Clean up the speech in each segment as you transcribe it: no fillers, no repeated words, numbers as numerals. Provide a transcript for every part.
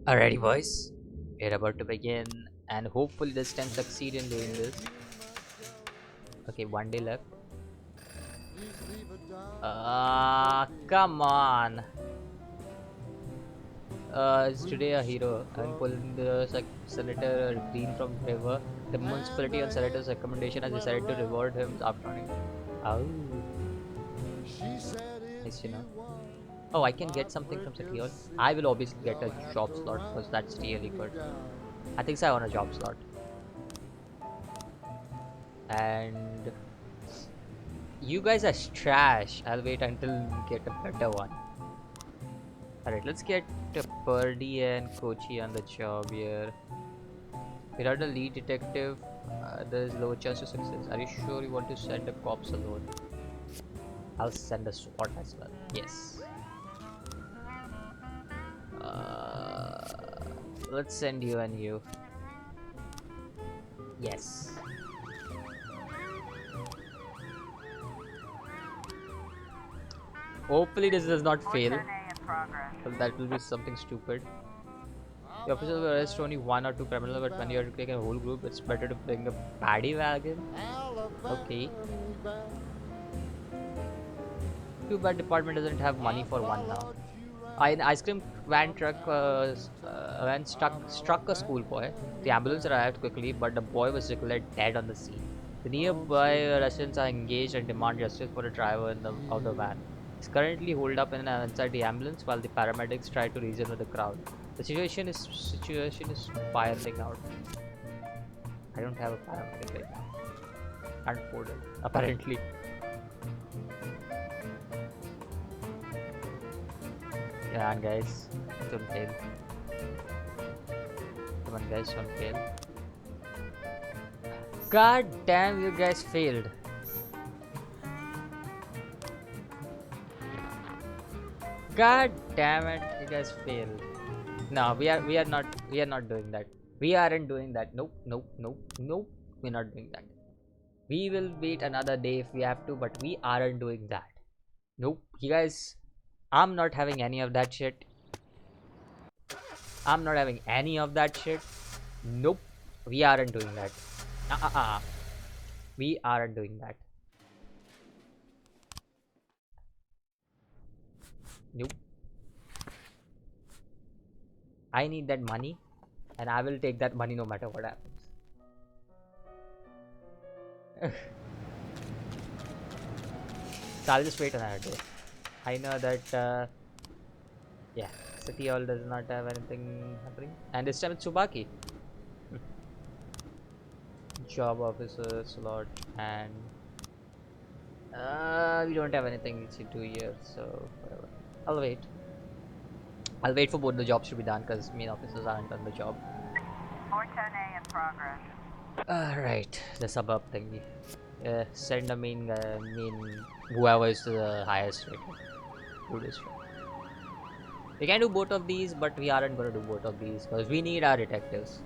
Alrighty, boys. We're about to begin, and hopefully, this time succeed in doing this. Okay, one day left. Come on. Is today a hero? I'm pulling the senator green from river. The municipality on senator's recommendation has decided to reward him after running. Oh, nice, Oh, I can get something from City Hall. I will obviously get a job slot because that's really good. I think so I want a job slot. And you guys are trash. I'll wait until we get a better one. Alright, let's get Purdy and Kochi on the job here. Without a lead detective, there's low chance of success. Are you sure you want to send the cops alone? I'll send a SWAT as well. Yes. Uh, let's send you and you. Yes. Hopefully this does not fail. Well, that will be something stupid. The officers will arrest only one or two criminals, but when you are taking a whole group, it's better to bring a paddy wagon. Okay. Too bad department doesn't have money for one now. An ice cream van truck van struck a schoolboy. The ambulance arrived quickly, but the boy was declared dead on the scene. The nearby residents are engaged and demand justice for the driver of the van. He's currently holed up inside the ambulance while the paramedics try to reason with the crowd. The situation is spiraling out. I don't have a paramedic right now. Can't afford it. Apparently. Yeah, guys, don't fail. Come on, guys, don't fail. God damn, you guys failed. God damn it, you guys failed. No, we are not doing that. We aren't doing that. Nope, nope, nope, nope. We're not doing that. We will wait another day if we have to, but we aren't doing that. Nope, you guys. I'm not having any of that shit. I'm not having any of that shit. Nope, we aren't doing that. We aren't doing that. Nope. I need that money, and I will take that money no matter what happens. So I'll just wait another day. I know that, yeah, City Hall does not have anything happening, and this time it's Subaki. Job officer slot, and we don't have anything to do here, so whatever. I'll wait. I'll wait for both the jobs to be done because main officers aren't on the job. 410A in progress. Alright, the suburb thingy. Send the main whoever is the highest rated. Do this job. We can do both of these, but we aren't gonna do both of these because we need our detectives.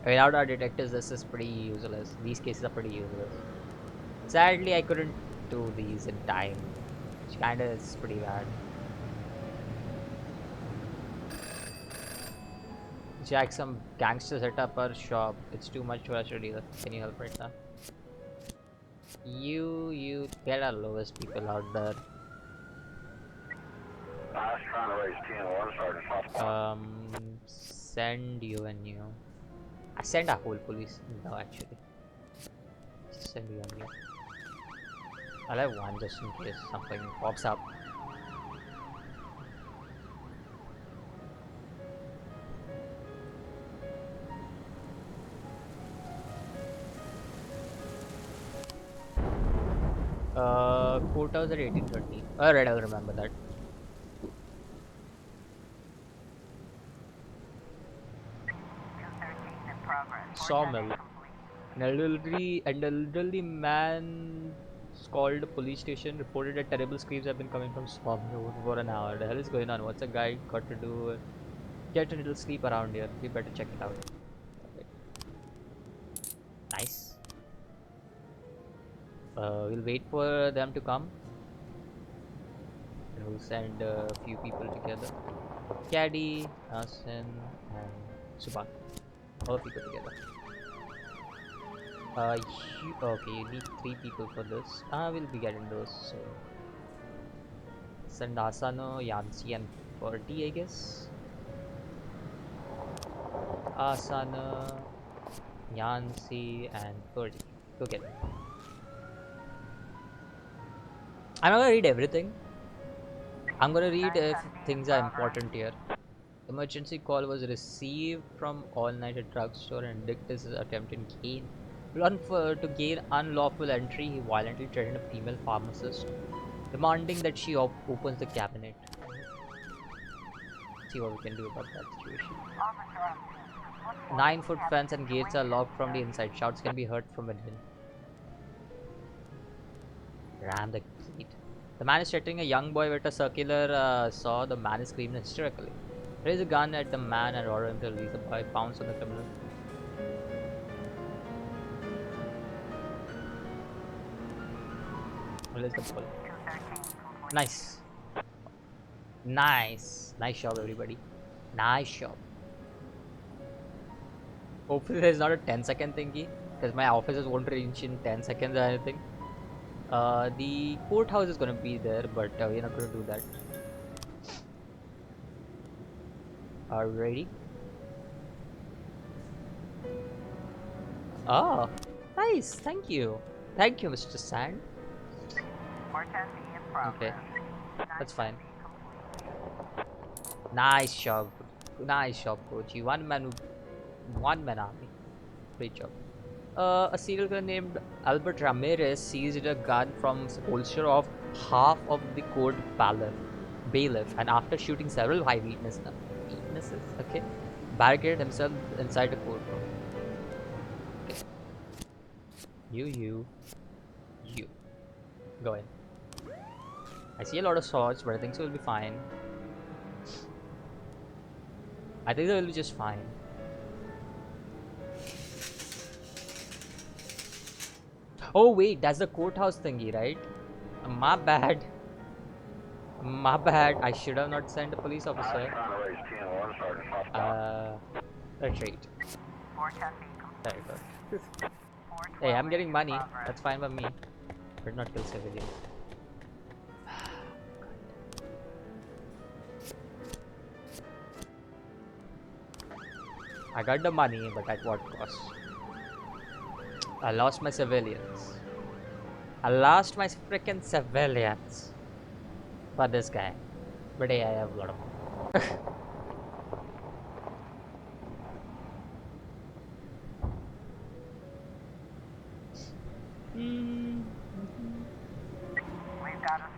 Without our detectives, this is pretty useless. These cases are pretty useless. Sadly, I couldn't do these in time, which kinda is pretty bad. Jack, some gangster set up our shop. It's too much for us to do. Can you help right now? You get our lowest people out there. I was trying to raise 10-1, Sergeant. Send you and you. I send a whole police. No, actually. Just send you and you. I'll have one just in case something pops up. Courthouse at 1830. Alright, I'll remember that. Sawmill. An elderly man called the police station, reported that terrible screams have been coming from Sawmill for an hour. The hell is going on? What's a guy got to do? Get a little sleep around here. We better check it out. Okay. Nice. We'll wait for them to come, and we'll send a few people together. Caddy, Asin, and Subha. All of you go together. Okay, you need 3 people for this. We'll be getting those soon. Send Asano, Yancy, and Ferdy, I guess. Asana, Yancy, and Ferdy. Go get it. I'm not gonna read everything. I'm gonna read if things are important here. Emergency call was received from all-night drugstore and Vicus is attempting to gain unlawful entry. He violently threatened a female pharmacist, demanding that she opens the cabinet. See what we can do about that situation. 9-foot fence and gates are locked from the inside. Shouts can be heard from within. Ram the gate. The man is threatening a young boy with a circular saw. The man is screaming hysterically. Raise a gun at the man and order him to release the boy. Pounce on the criminal. Release the boy. Nice. Nice. Nice job, everybody. Nice job. Hopefully there's not a 10-second thingy, because my officers won't reach in 10 seconds or anything. The courthouse is gonna be there, but we're not gonna do that. Alrighty. Oh, nice. Thank you. Thank you, Mr. Sand. Okay, that's fine. Nice job. Nice job, coach. One man army. Great job. A serial killer named Albert Ramirez seized a gun from the holster of half of the court bailiff, and after shooting several witnesses, okay, barricaded himself inside the courtroom. Okay. You, go in. I see a lot of swords, but I think so will be fine. I think they will be just fine. Oh wait, that's the courthouse thingy, right? My bad. My bad. I should have not sent a police officer. That's right. There you go. Hey, I'm getting money. That's fine by me. But not kill civilians. I got the money, but at what cost? I lost my civilians. I lost my freaking civilians for this guy. But hey, I have a lot of money.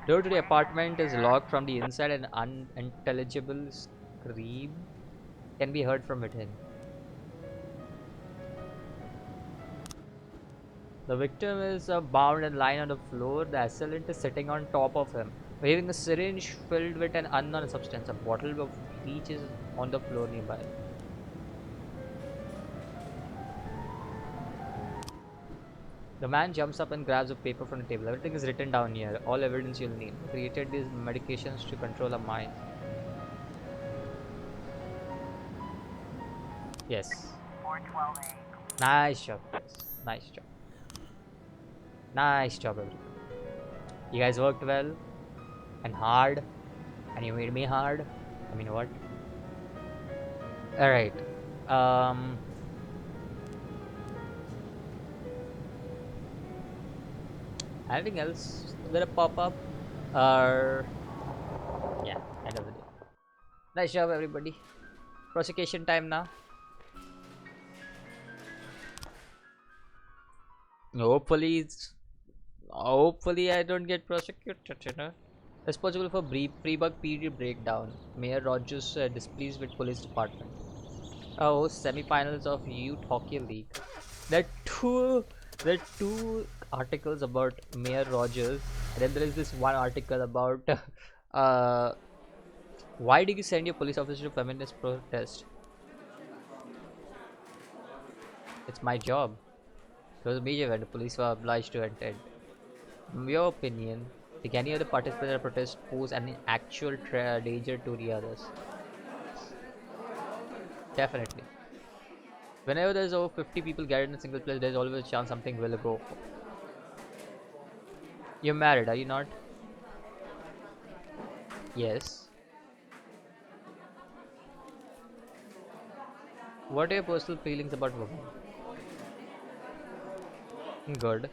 Door to the apartment is locked from the inside and unintelligible scream can be heard from within. The victim is bound and lying on the floor. The assailant is sitting on top of him, waving a syringe filled with an unknown substance. A bottle of bleach is on the floor nearby. The man jumps up and grabs a paper from the table. Everything is written down here. All evidence you'll need. Created these medications to control a mind. Yes. Nice job, guys. Nice job. Nice job, everyone. You guys worked well and hard, and you made me hard. I mean, what? Alright. Anything else that pop up? Yeah, end of the day. Nice job, everybody. Prosecution time now. Hopefully I don't get prosecuted, you know. Responsible for Freeburg period breakdown. Mayor Rogers displeased with police department. Oh, semi-finals of Youth Hockey League. There are two articles about Mayor Rogers, and then there is this one article about why did you send your police officer to feminist protest? It's my job. It was a major event. The police were obliged to attend. In your opinion, did any of the participants in the protest pose an actual danger to the others? Definitely. Whenever there's over 50 people gathered in a single place, there's always a chance something will go. You're married, are you not? Yes. What are your personal feelings about women? Good.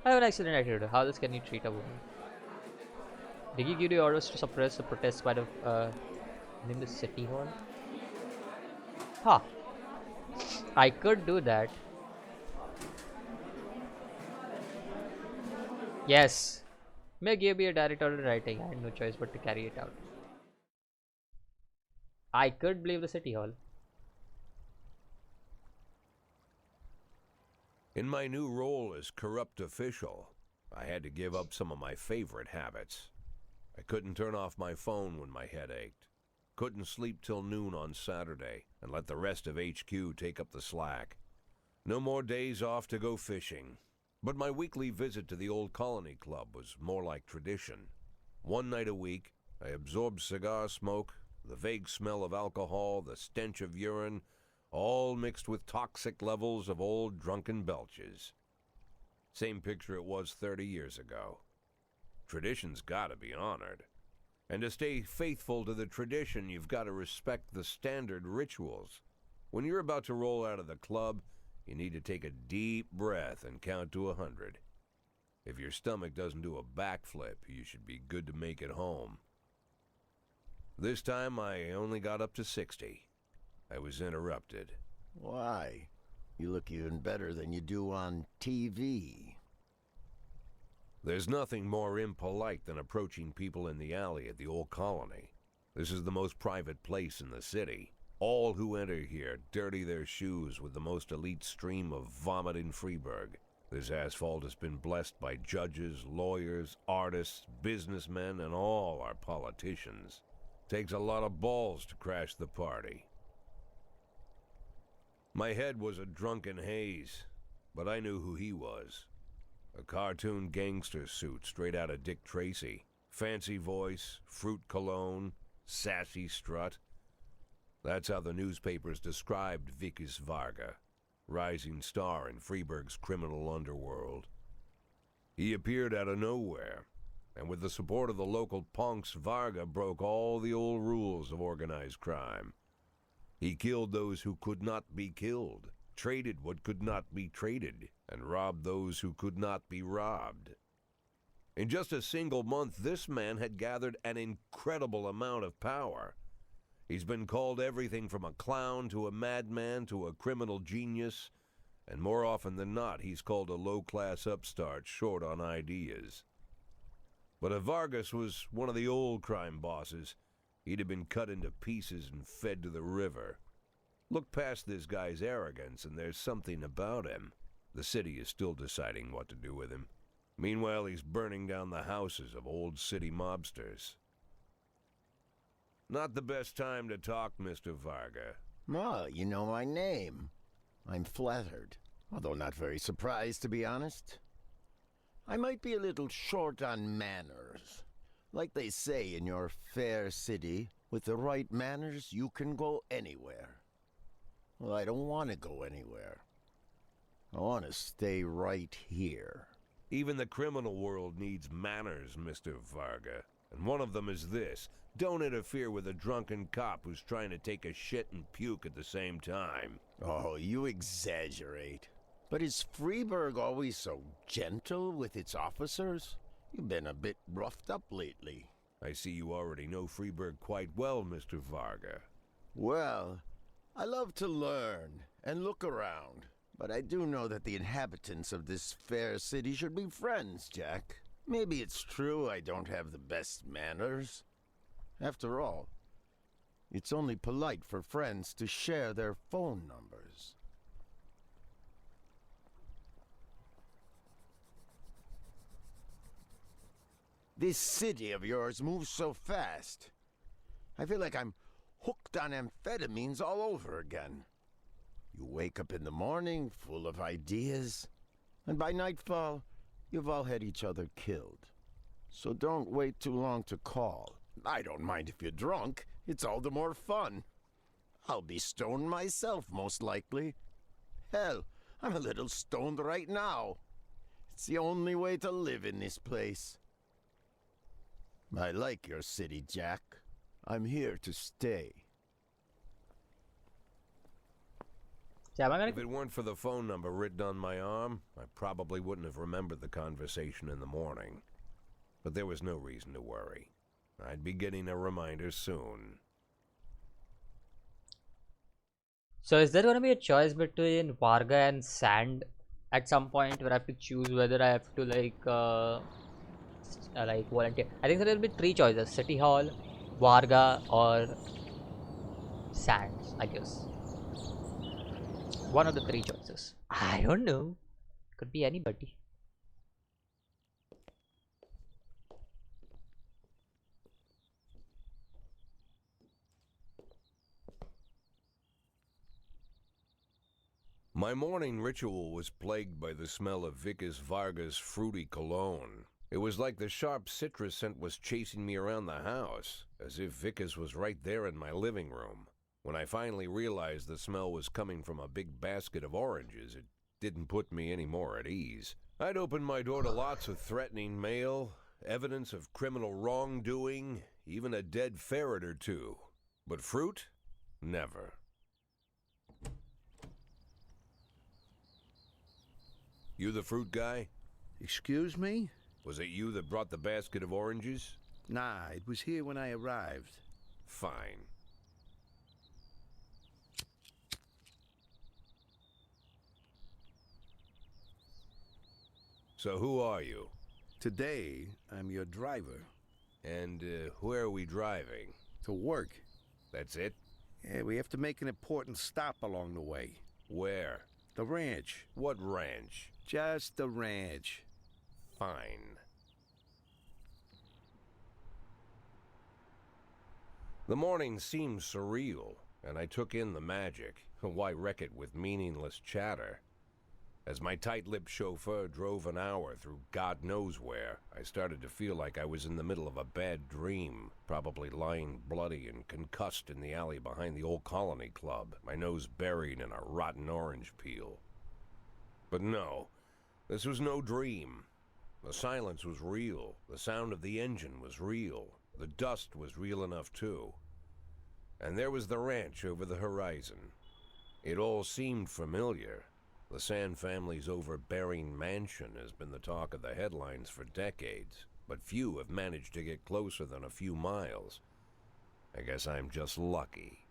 I have an excellent attitude. How else can you treat a woman? Did you give the orders to suppress the protests by the in the city hall? Huh. I could do that. Yes. May give me a director in writing. I had no choice but to carry it out. I could leave the city hall. In my new role as corrupt official, I had to give up some of my favorite habits. I couldn't turn off my phone when my head ached. Couldn't sleep till noon on Saturday and let the rest of HQ take up the slack. No more days off to go fishing. But my weekly visit to the old colony club was more like tradition. One night a week, I absorbed cigar smoke, the vague smell of alcohol, the stench of urine, all mixed with toxic levels of old drunken belches. Same picture it was 30 years ago. Tradition's gotta be honored. And to stay faithful to the tradition, you've got to respect the standard rituals. When you're about to roll out of the club, you need to take a deep breath and count to 100. If your stomach doesn't do a backflip, you should be good to make it home. This time I only got up to 60. I was interrupted. Why? You look even better than you do on TV. There's nothing more impolite than approaching people in the alley at the old colony. This is the most private place in the city. All who enter here dirty their shoes with the most elite stream of vomit in Freeburg. This asphalt has been blessed by judges, lawyers, artists, businessmen, and all our politicians. Takes a lot of balls to crash the party. My head was a drunken haze, but I knew who he was. A cartoon gangster suit straight out of Dick Tracy. Fancy voice, fruit cologne, sassy strut. That's how the newspapers described Vicus Varga, rising star in Freeburg's criminal underworld. He appeared out of nowhere, and with the support of the local punks, Varga broke all the old rules of organized crime. He killed those who could not be killed, traded what could not be traded, and robbed those who could not be robbed. In just a single month, this man had gathered an incredible amount of power. He's been called everything from a clown to a madman to a criminal genius, and more often than not, he's called a low-class upstart short on ideas. But if Vargas was one of the old crime bosses, he'd have been cut into pieces and fed to the river. Look past this guy's arrogance, and there's something about him. The city is still deciding what to do with him. Meanwhile, he's burning down the houses of old city mobsters. Not the best time to talk, Mr. Varga. Well, you know my name. I'm flattered, although not very surprised, to be honest. I might be a little short on manners. Like they say in your fair city, with the right manners, you can go anywhere. Well, I don't want to go anywhere. I want to stay right here. Even the criminal world needs manners, Mr. Varga. And one of them is this. Don't interfere with a drunken cop who's trying to take a shit and puke at the same time. Oh, you exaggerate. But is Freeburg always so gentle with its officers? You've been a bit roughed up lately. I see you already know Freeburg quite well, Mr. Varga. Well, I love to learn and look around. But I do know that the inhabitants of this fair city should be friends, Jack. Maybe it's true I don't have the best manners. After all, it's only polite for friends to share their phone numbers. This city of yours moves so fast. I feel like I'm hooked on amphetamines all over again. You wake up in the morning full of ideas, and by nightfall, you've all had each other killed. So don't wait too long to call. I don't mind if you're drunk. It's all the more fun. I'll be stoned myself, most likely. Hell, I'm a little stoned right now. It's the only way to live in this place. I like your city, Jack. I'm here to stay. Yeah, am I If it weren't for the phone number written on my arm, I probably wouldn't have remembered the conversation in the morning. But there was no reason to worry. I'd be getting a reminder soon. So is there going to be a choice between Varga and Sand at some point where I have to choose whether I have to like volunteer? I think there will be three choices: City Hall, Varga, or Sands. I guess one of the three choices. I don't know. Could be anybody. My morning ritual was plagued by the smell of Vicus Varga's fruity cologne. It was like the sharp citrus scent was chasing me around the house, as if Vicus was right there in my living room. When I finally realized the smell was coming from a big basket of oranges, it didn't put me any more at ease. I'd opened my door to lots of threatening mail, evidence of criminal wrongdoing, even a dead ferret or two. But fruit? Never. You the fruit guy? Excuse me? Was it you that brought the basket of oranges? Nah, it was here when I arrived. Fine. So who are you? Today, I'm your driver. And where are we driving? To work. That's it? Yeah, we have to make an important stop along the way. Where? The ranch. What ranch? Just the ranch. Fine. The morning seemed surreal, and I took in the magic. Why wreck it with meaningless chatter? As my tight-lipped chauffeur drove an hour through God knows where, I started to feel like I was in the middle of a bad dream, probably lying bloody and concussed in the alley behind the old Colony Club, my nose buried in a rotten orange peel. But no, this was no dream. The silence was real. The sound of the engine was real. The dust was real enough, too. And there was the ranch over the horizon. It all seemed familiar. The Sand family's overbearing mansion has been the talk of the headlines for decades, but few have managed to get closer than a few miles. I guess I'm just lucky.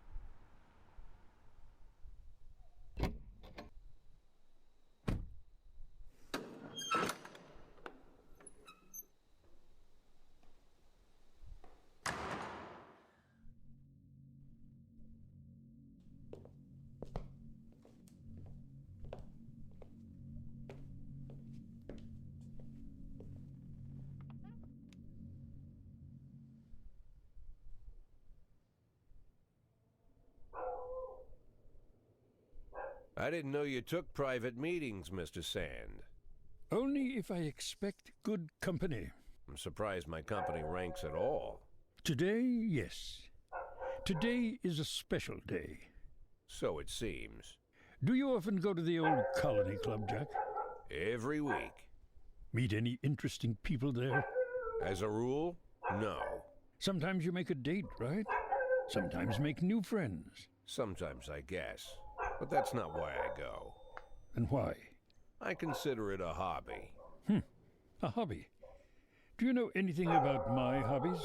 I didn't know you took private meetings, Mr. Sand. Only if I expect good company. I'm surprised my company ranks at all. Today, yes. Today is a special day. So it seems. Do you often go to the old Colony Club, Jack? Every week. Meet any interesting people there? As a rule, no. Sometimes you make a date, right? Sometimes make new friends. Sometimes, I guess. But that's not why I go. And why? I consider it a hobby. A hobby. Do you know anything about my hobbies?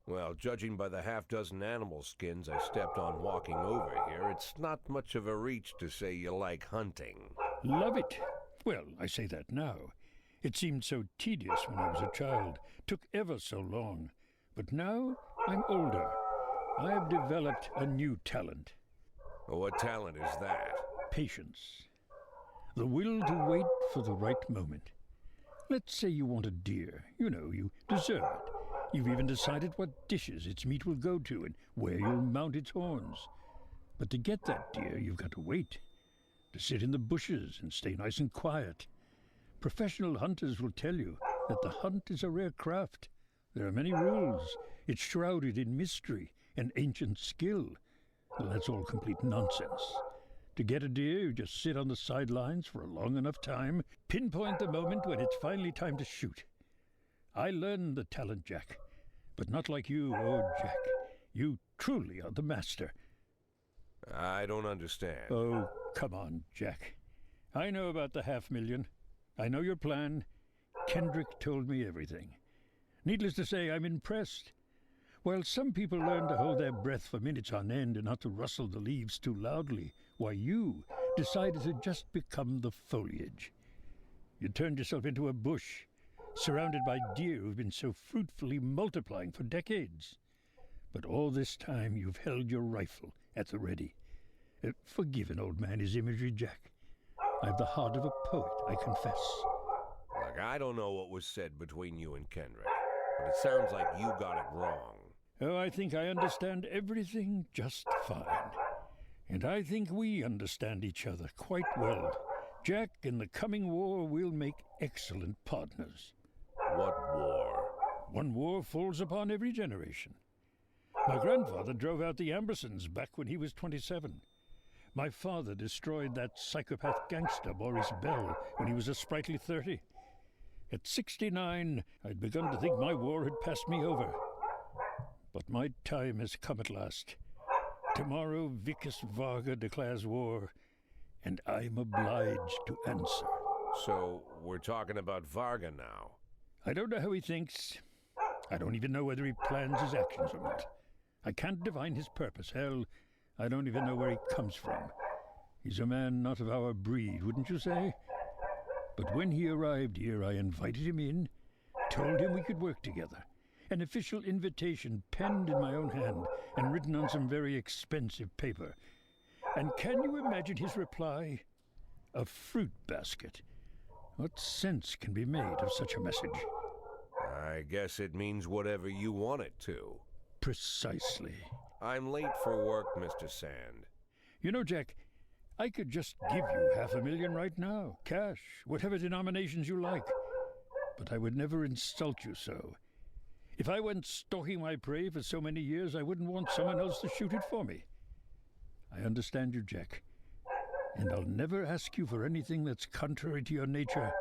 Well, judging by the half-dozen animal skins I stepped on walking over here, it's not much of a reach to say you like hunting. Love it. Well, I say that now. It seemed so tedious when I was a child. Took ever so long. But now I'm older. I have developed a new talent. What talent is that? Patience. The will to wait for the right moment. Let's say you want a deer. You know, you deserve it. You've even decided what dishes its meat will go to and where you'll mount its horns. But to get that deer, you've got to wait. To sit in the bushes and stay nice and quiet. Professional hunters will tell you that the hunt is a rare craft. There are many rules. It's shrouded in mystery and ancient skill. Well, that's all complete nonsense. To get a deer, you just sit on the sidelines for a long enough time, pinpoint the moment when it's finally time to shoot. I learned the talent, Jack, but not like you, oh Jack. You truly are the master. I don't understand. Oh, come on, Jack. I know about the $500,000. I know your plan. Kendrick told me everything. Needless to say, I'm impressed. While some people learn to hold their breath for minutes on end and not to rustle the leaves too loudly, why you decided to just become the foliage. You turned yourself into a bush, surrounded by deer who've been so fruitfully multiplying for decades. But all this time you've held your rifle at the ready. Forgive an old man his imagery, Jack. I've the heart of a poet, I confess. Look, I don't know what was said between you and Kendrick, but it sounds like you got it wrong. Oh, I think I understand everything just fine. And I think we understand each other quite well. Jack, in the coming war, we'll make excellent partners. What war? One war falls upon every generation. My grandfather drove out the Ambersons back when he was 27. My father destroyed that psychopath gangster, Maurice Bell, when he was a sprightly 30. At 69, I'd begun to think my war had passed me over. But my time has come at last. Tomorrow, Vicus Varga declares war, and I'm obliged to answer. So, we're talking about Varga now. I don't know how he thinks. I don't even know whether he plans his actions or not. I can't divine his purpose. Hell, I don't even know where he comes from. He's a man not of our breed, wouldn't you say? But when he arrived here, I invited him in, told him we could work together. An official invitation penned in my own hand and written on some very expensive paper. And can you imagine his reply? A fruit basket. What sense can be made of such a message? I guess it means whatever you want it to. Precisely. I'm late for work, Mr. Sand. You know, Jack, I could just give you $500,000 right now, cash, whatever denominations you like. But I would never insult you so. If I went stalking my prey for so many years, I wouldn't want someone else to shoot it for me. I understand you, Jack. And I'll never ask you for anything that's contrary to your nature.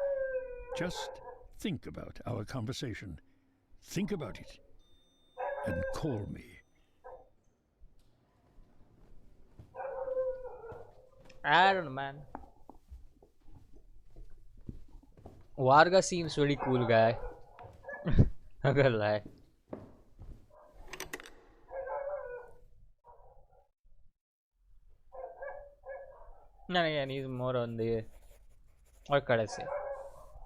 Just think about our conversation. Think about it. And call me. I don't know, man. Varga seems really cool guy. Not gonna lie. No, yeah, he's more on the. What could I say?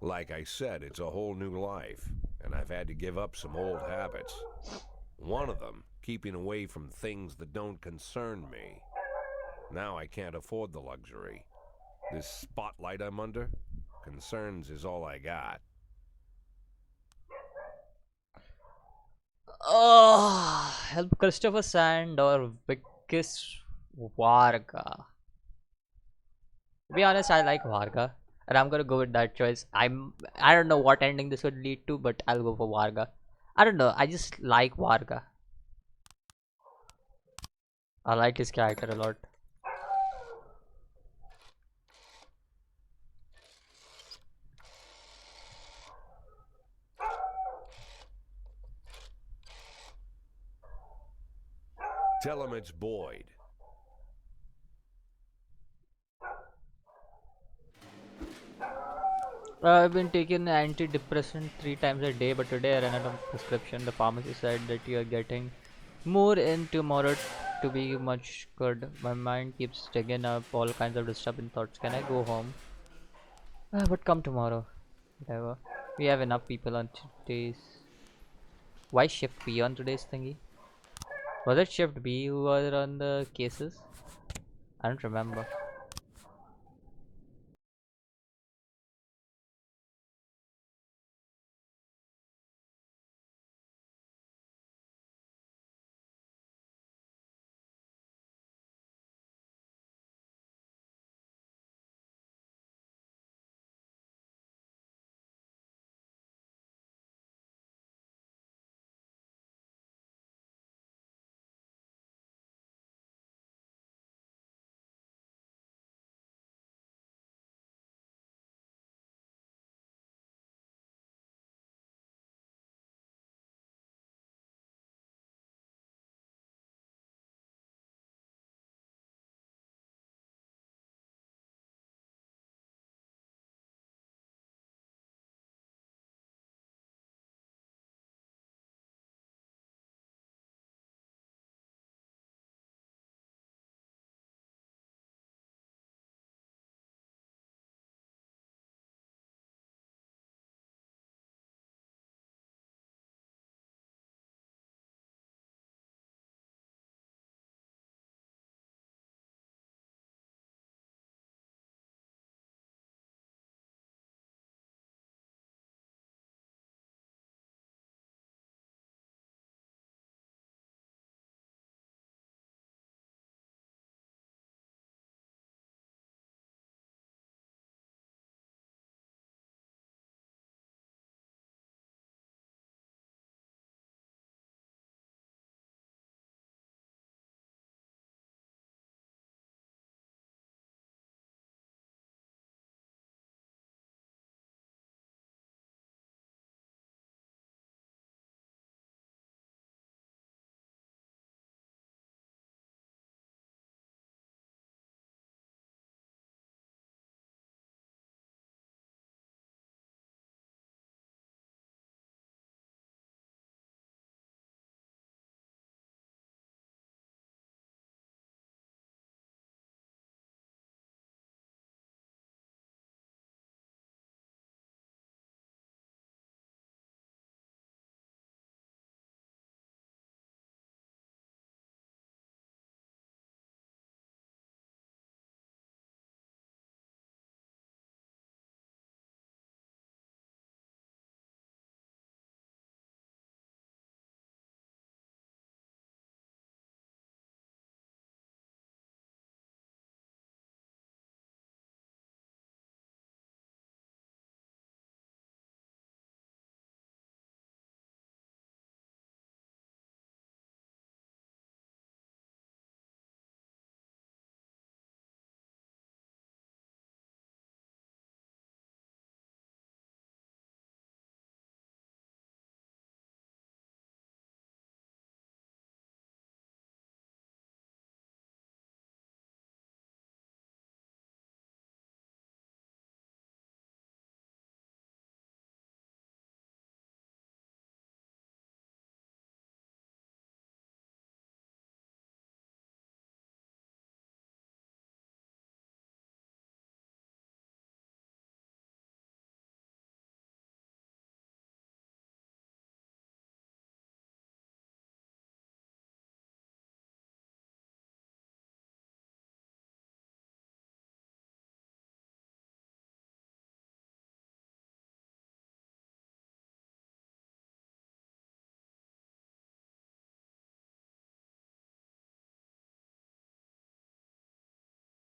Like I said, it's a whole new life, and I've had to give up some old habits. One of them, keeping away from things that don't concern me. Now I can't afford the luxury. This spotlight I'm under, concerns is all I got. Oh, help Christopher Sand or Vicus Varga. To be honest, I like Varga, and I'm gonna go with that choice. I don't know what ending this would lead to, but I'll go for Varga. I don't know. I just like Varga. I like his character a lot. Tell him it's Boyd. I've been taking antidepressant 3 times a day, but today I ran out of prescription. The pharmacy said that you're getting more in tomorrow to be much good. My mind keeps digging up all kinds of disturbing thoughts. Can I go home? But come tomorrow. Whatever. We have enough people on today's. Why shift B on today's thingy? Was it shift B who were on the cases? I don't remember.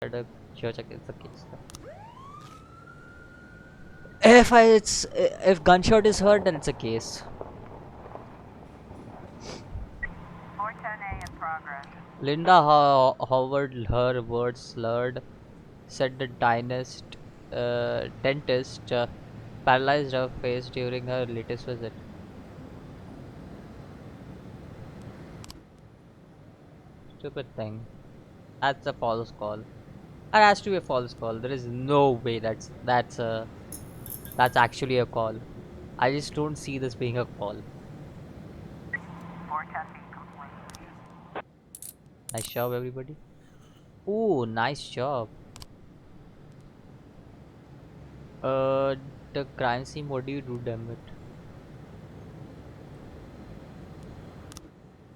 At a church against the case. If gunshot is heard, then it's a case. 410A in progress. Linda Howard, her words slurred, said the dentist paralyzed her face during her latest visit. Stupid thing. That's a false call. That has to be a false call. There is no way that's actually a call. I just don't see this being a call. 410B complete. Nice job, everybody. Ooh, nice job. The crime scene. What do you do, damn it?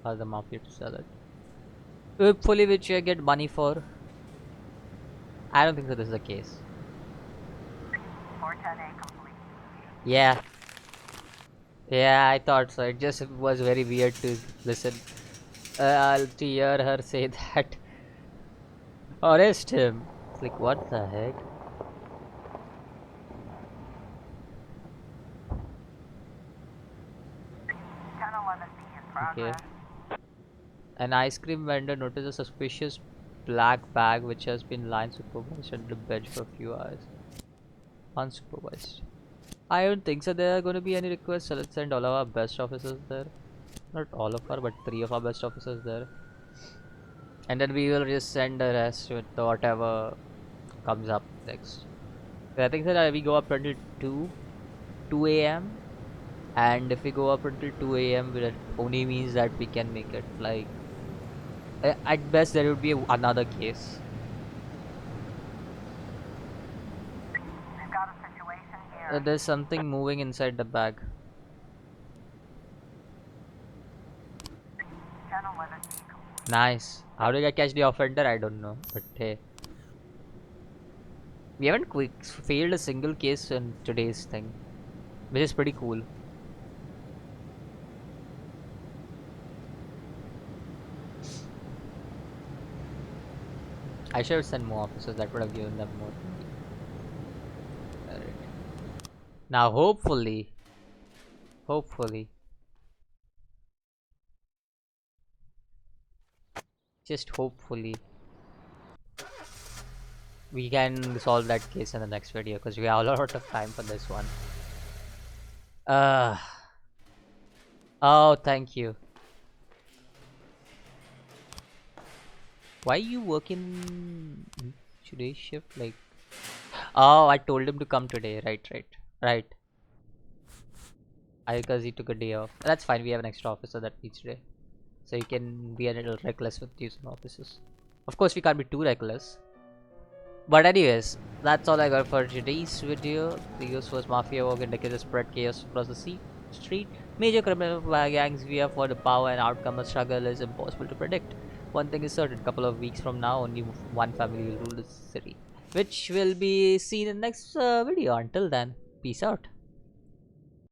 Or the mafia to sell it. Hopefully, which I get money for. I don't think so. This is the case. 410A complete. Yeah. Yeah, I thought so. It just was very weird to listen, to hear her say that. Arrest him. It's like, what the heck? Okay. An ice cream vendor noticed a suspicious black bag which has been lying supervised under the bench for a few hours. Unsupervised. I don't think so there are going to be any requests, so let's send all of our best officers there. Not all of our, but 3 of our best officers there. And then we will just send the rest with whatever comes up next. I think that we go up until 2 a.m. And if we go up until 2 a.m. that only means that we can make it. Like, at best there would be another case. We've got a situation here. There's something moving inside the bag. 1011B complete. Nice. How did I catch the offender? I don't know. But hey. We haven't failed a single case in today's thing. Which is pretty cool. I should have sent more officers. That would have given them more. Alright. Now hopefully, just hopefully, we can solve that case in the next video because we have a lot of time for this one. Oh, thank you. Why you working today's shift? Like, oh, I told him to come today. Right. Because he took a day off. That's fine. We have an extra officer that needs today, so you can be a little reckless with using officers. Of course, we can't be too reckless. But anyways, that's all I got for today's video. Vicus was mafia work and decades spread chaos across the street. Major criminal gangs via for the power and outcome of struggle is impossible to predict. One thing is certain, couple of weeks from now, only one family will rule the city, which will be seen in the next video. Until then, peace out.